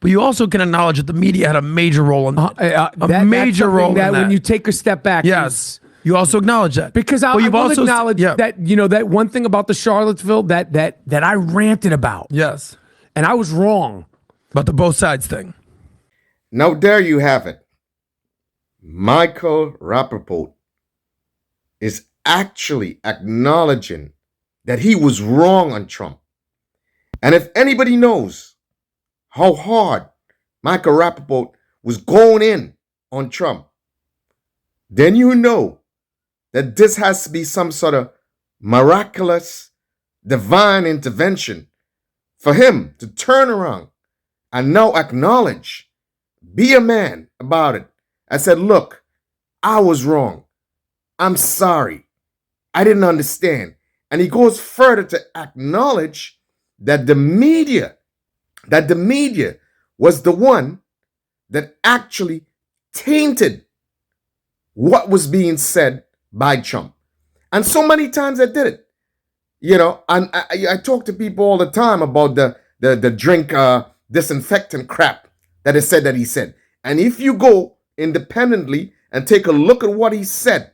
But you also can acknowledge that the media had a major role in a major role in that. When you take a step back, yes, you also acknowledge that because I will also acknowledge that that one thing about the Charlottesville that I ranted about. Yes, and I was wrong about the both sides thing. Now there you have it. Michael Rapaport is actually acknowledging that he was wrong on Trump. And if anybody knows how hard Michael Rapaport was going in on Trump, then you know that this has to be some sort of miraculous divine intervention for him to turn around and now acknowledge, be a man about it, and said, look, I was wrong. I'm sorry. I didn't understand. And he goes further to acknowledge that the media was the one that actually tainted what was being said by Trump. And so many times I did it. You know, and I talk to people all the time about the drink disinfectant crap that is said that he said. And if you go independently and take a look at what he said,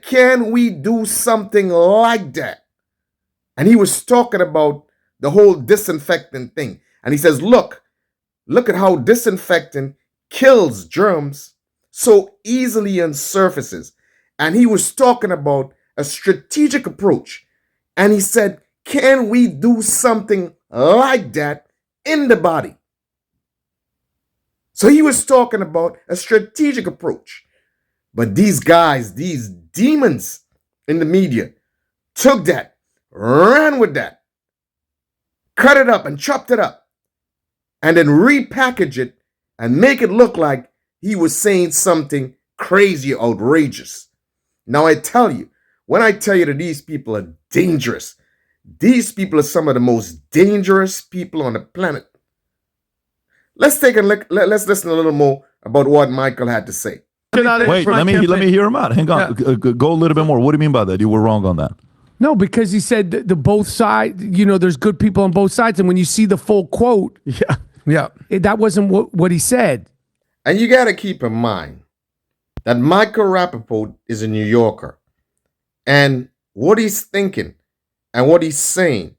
can we do something like that? And he was talking about the whole disinfectant thing. And he says, look at how disinfectant kills germs so easily on surfaces. And he was talking about a strategic approach. And he said, can we do something like that in the body? So he was talking about a strategic approach. But these guys, these demons in the media, took that, ran with that, cut it up and chopped it up, and then repackage it and make it look like he was saying something crazy, outrageous. Now I tell you, when I tell you that these people are dangerous, these people are some of the most dangerous people on the planet. Let's take a look. Let's listen a little more about what Michael had to say. Wait, let me hear him out. Hang on. Yeah. Go a little bit more. What do you mean by that? You were wrong on that. No, because he said the both sides, there's good people on both sides. And when you see the full quote, that wasn't what he said. And you got to keep in mind that Michael Rapaport is a New Yorker. And what he's thinking and what he's saying,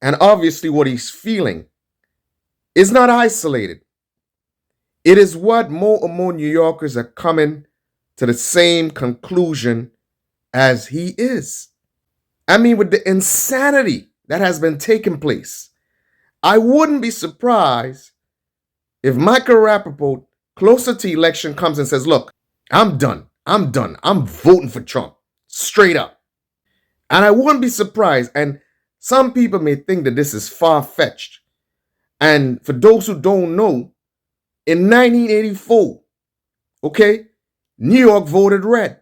and obviously what he's feeling, is not isolated. It is what more and more New Yorkers are coming to the same conclusion as he is. I mean, with the insanity that has been taking place, I wouldn't be surprised if Michael Rapaport, closer to election, comes and says, look, I'm done. I'm voting for Trump. Straight up. And I wouldn't be surprised. And some people may think that this is far-fetched. And for those who don't know, in 1984, okay, New York voted red.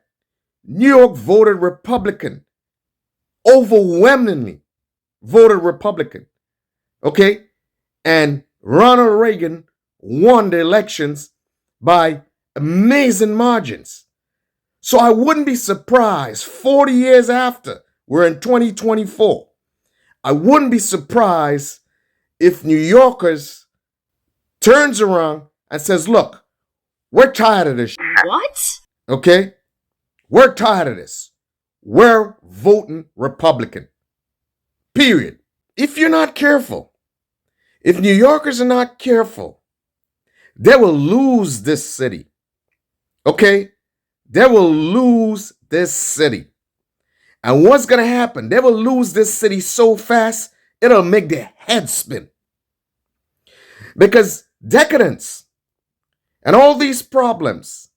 New York voted Republican. Overwhelmingly voted Republican. Okay? And Ronald Reagan won the elections by amazing margins. So I wouldn't be surprised 40 years after, we're in 2024, I wouldn't be surprised if New Yorkers turns around and says, look, we're tired of this. What? Okay? We're tired of this. We're voting Republican. Period. If you're not careful, if New Yorkers are not careful, they will lose this city. Okay? They will lose this city. And what's going to happen? They will lose this city so fast, it'll make their head spin. Because decadence and all these problems,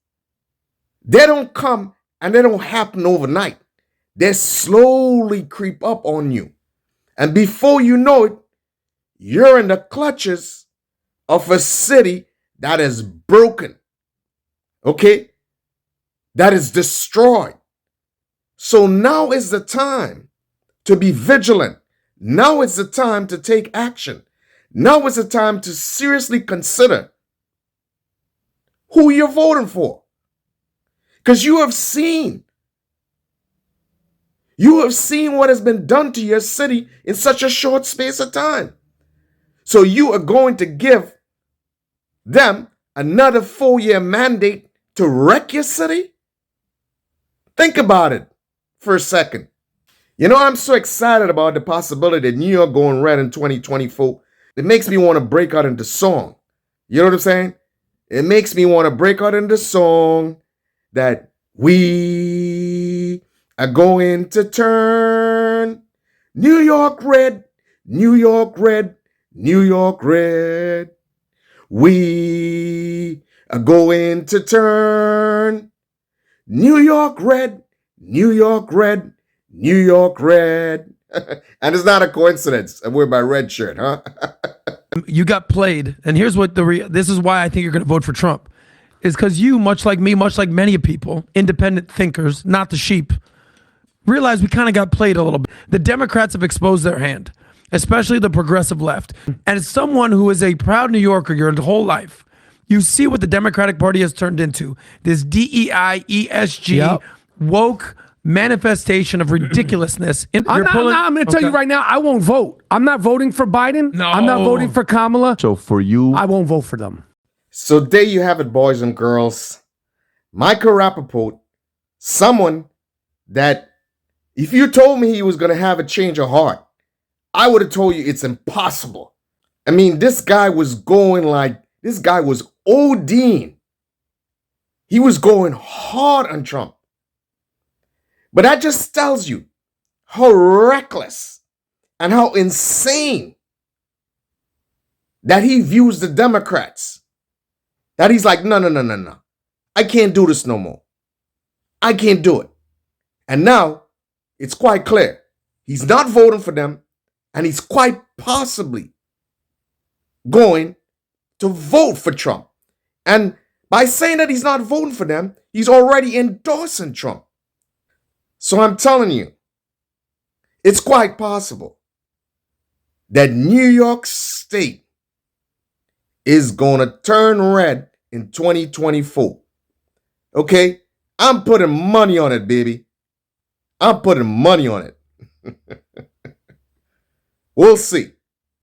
they don't come and they don't happen overnight. They slowly creep up on you. And before you know it, you're in the clutches of a city that is broken. Okay? That is destroyed. So now is the time to be vigilant. Now is the time to take action. Now is the time to seriously consider who you're voting for. Because you have seen what has been done to your city in such a short space of time. So you are going to give them another 4-year mandate to wreck your city? Think about it for a second. You know, I'm so excited about the possibility that New York going red in 2024. It makes me want to break out into song. You know what I'm saying? It makes me want to break out into song that we are going to turn New York red, New York red, New York red. We are going to turn New York red, New York red, New York red. And it's not a coincidence. I wear my red shirt, huh? You got played, and here's what this is why I think you're going to vote for Trump, is because you, much like me, much like many people, independent thinkers, not the sheep, realize we kind of got played a little bit. The Democrats have exposed their hand, especially the progressive left. And as someone who is a proud New Yorker your whole life, you see what the Democratic Party has turned into. This DEI, ESG, woke manifestation of ridiculousness. I'm going to tell you right now, I won't vote. I'm not voting for Biden. No. I'm not voting for Kamala. So for you, I won't vote for them. So there you have it, boys and girls. Michael Rapaport, someone that if you told me he was going to have a change of heart, I would have told you it's impossible. I mean, this guy was ODing. He was going hard on Trump. But that just tells you how reckless and how insane that he views the Democrats. That he's like, no. I can't do this no more. I can't do it. And now it's quite clear. He's not voting for them, and he's quite possibly going to vote for Trump. And by saying that he's not voting for them, he's already endorsing Trump. So I'm telling you, it's quite possible that New York State is going to turn red in 2024. Okay? I'm putting money on it, baby. I'm putting money on it. We'll see.